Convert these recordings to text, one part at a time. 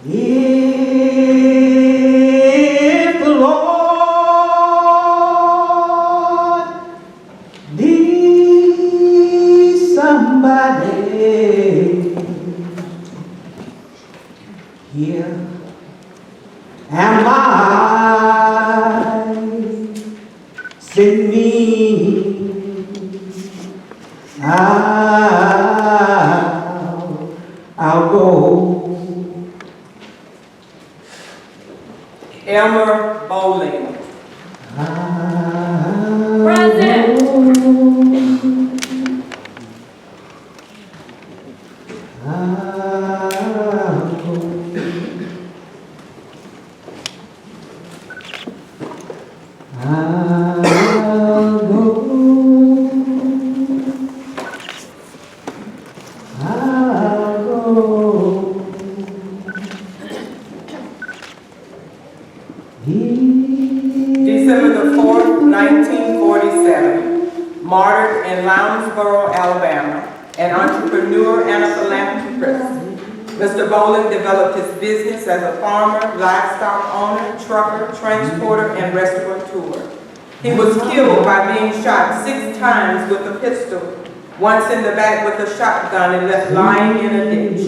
If the Lord needs somebody, here am I, send me. I'll go. Elmer Bowling. Present. December the 4th, 1947, martyred in Martyrs, Alabama, an entrepreneur and a philanthropist. Mr. Bowling developed his business as a farmer, livestock owner, trucker, transporter, and restaurateur. He was killed by being shot 6 times with a pistol, once in the back with a shotgun and left lying in a ditch.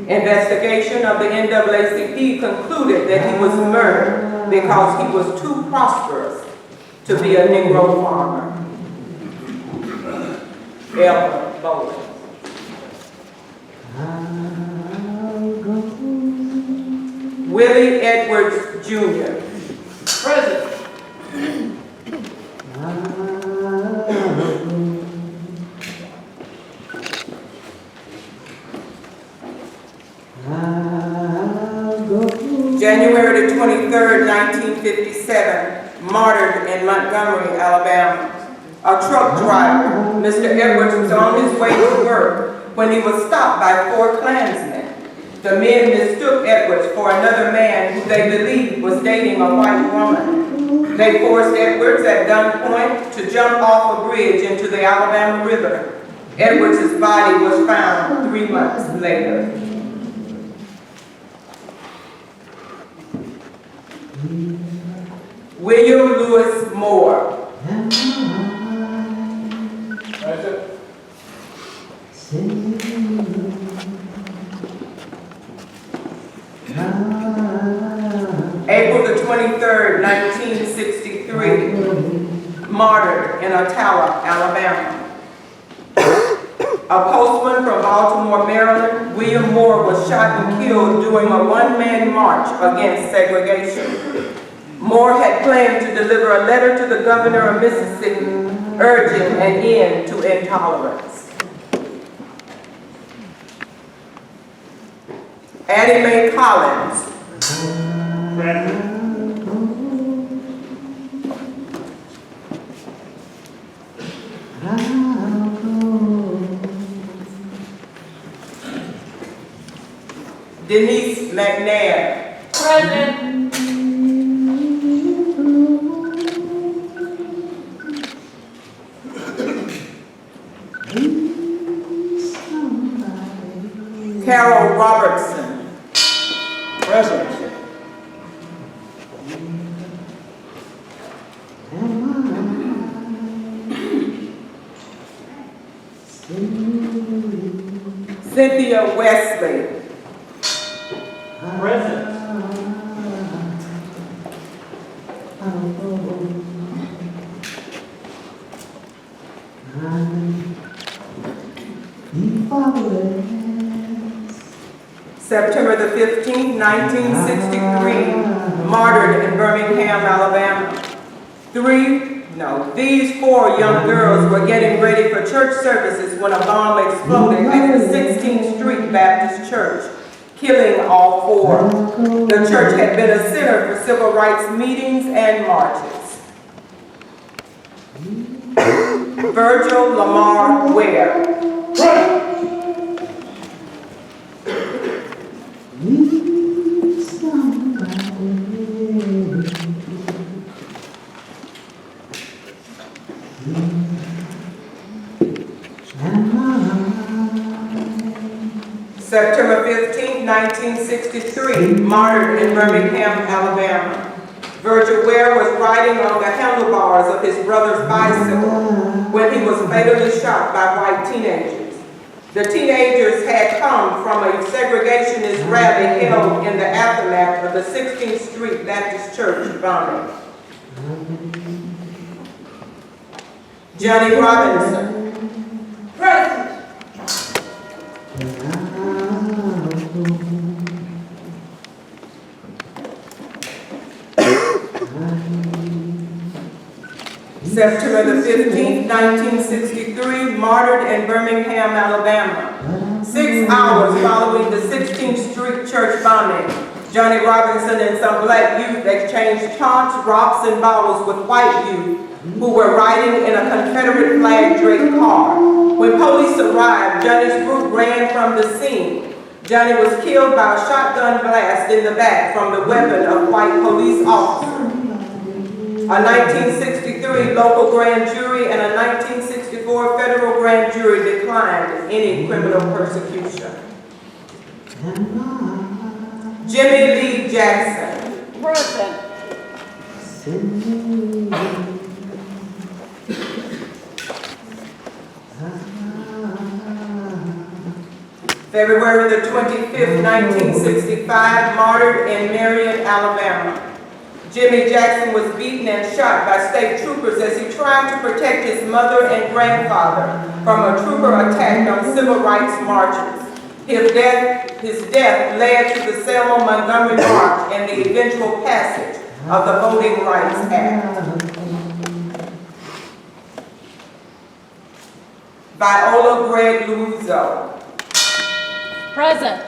Investigation of the NAACP concluded that he was murdered because he was too prosperous to be a Negro farmer. Elmer Bowling. Willie Edwards, Jr. Present. January the 23rd, 1957, martyred in Montgomery, Alabama. A truck driver, Mr. Edwards was on his way to work when he was stopped by 4 Klansmen. The men mistook Edwards for another man who they believed was dating a white woman. They forced Edwards at gunpoint to jump off a bridge into the Alabama River. Edwards' body was found 3 months later. William Lewis Moore. April the 23rd, 1963, martyred in Ottawa, Alabama. A postman from Baltimore, Maryland, William Moore was shot and killed during a one-man march against segregation. Moore had planned to deliver a letter to the governor of Mississippi urging an end to intolerance. Addie Mae Collins. Denise McNair. Present. Carol Robertson. Present. Cynthia Wesley. Present. September the 15th, 1963, martyred in Birmingham, Alabama. These 4 young girls were getting ready for church services when a bomb exploded at the 16th Street Baptist Church, killing all 4. The church had been a center for civil rights meetings and marches. Virgil Lamar Ware. September 15th, 1963, martyred in Birmingham, Alabama. Virgil Ware was riding on the handlebars of his brother's bicycle when he was fatally shot by white teenagers. The teenagers had come from a segregationist rally held in the aftermath of the 16th Street Baptist Church bombing. Johnny Robinson. Present. September the 15th, 1963, martyred in Birmingham, Alabama. 6 hours following the 16th Street church bombing, Johnny Robinson and some black youth exchanged taunts, rocks, and bottles with white youth who were riding in a Confederate flag-draped car. When police arrived, Johnny's group ran from the scene. Johnny was killed by a shotgun blast in the back from the weapon of white police officers. A 1963 local grand jury and a 1964 federal grand jury declined any criminal persecution. Jimmy Lee Jackson. Present. February the 25th, 1965, martyred in Marion, Alabama. Jimmy Jackson was beaten and shot by state troopers as he tried to protect his mother and grandfather from a trooper attack on civil rights marches. His death led to the Selma Montgomery March and the eventual passage of the Voting Rights Act. Viola Gregg Luizzo. Present.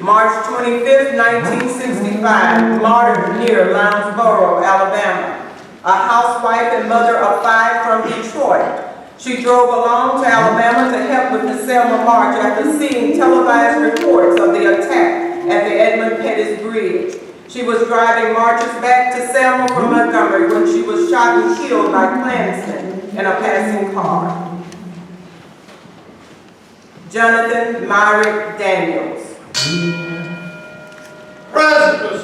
March 25th, 1965, martyred near Lounsboro, Alabama. A housewife and mother of 5 from Detroit. She drove along to Alabama to help with the Selma March after seeing televised reports of the attack at the Edmund Pettus Bridge. She was driving marchers back to Selma from Montgomery when she was shot and killed by Klansmen in a passing car. Jonathan Myrick Daniels. Present.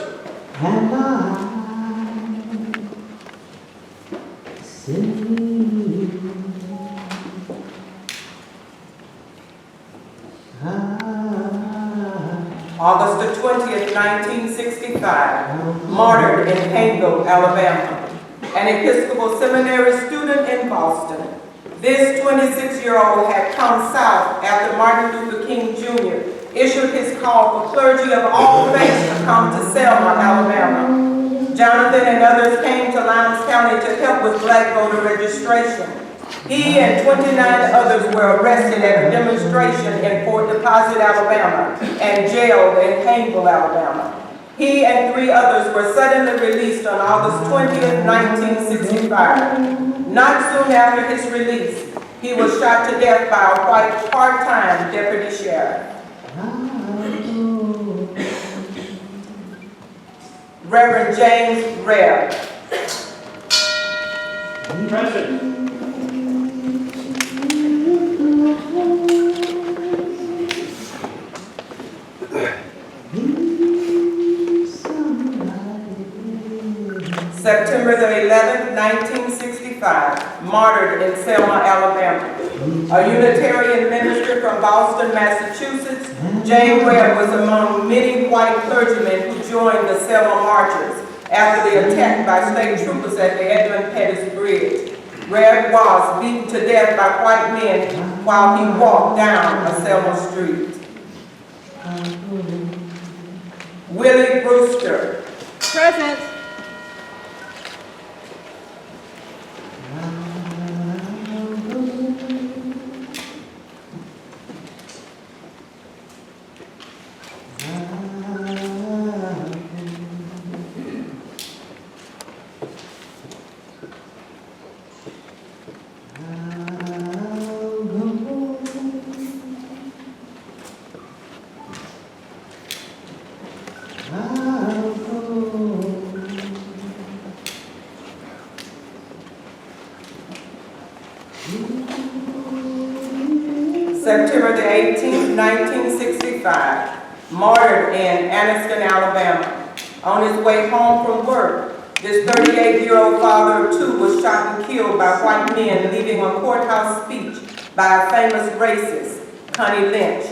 August the 20th, 1965, martyred in Caneville, Alabama. An Episcopal seminary student in Boston. This 26-year-old had come south after Martin Luther King Jr. issued his call for clergy of all faiths to come to Selma, Alabama. Jonathan and others came to Lowndes County to help with black voter registration. He and 29 others were arrested at a demonstration in Fort Deposit, Alabama, and jailed in Caneville, Alabama. He and 3 others were suddenly released on August 20th, 1965. Not soon after his release, he was shot to death by a white part-time deputy sheriff. Reverend James Rebb. Present. September the 11th, 1965, martyred in Selma, Alabama. A Unitarian minister from Boston, Massachusetts, James Webb was among many white clergymen who joined the Selma marchers after the attack by state troopers at the Edmund Pettus Bridge. Webb was beaten to death by white men while he walked down a Selma street. Willie Brewster. Present. September the 18th, 1965, martyred in Anniston, Alabama. On his way home from work, this 38-year-old father of two was shot and killed by white men leaving a courthouse speech by a famous racist, Connie Lynch.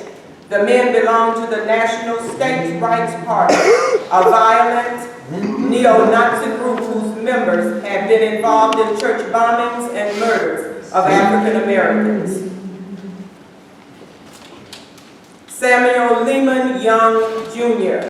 The men belonged to the National States' Rights Party, a violent neo-Nazi group whose members had been involved in church bombings and murders of African Americans. Samuel Lehman Young, Jr.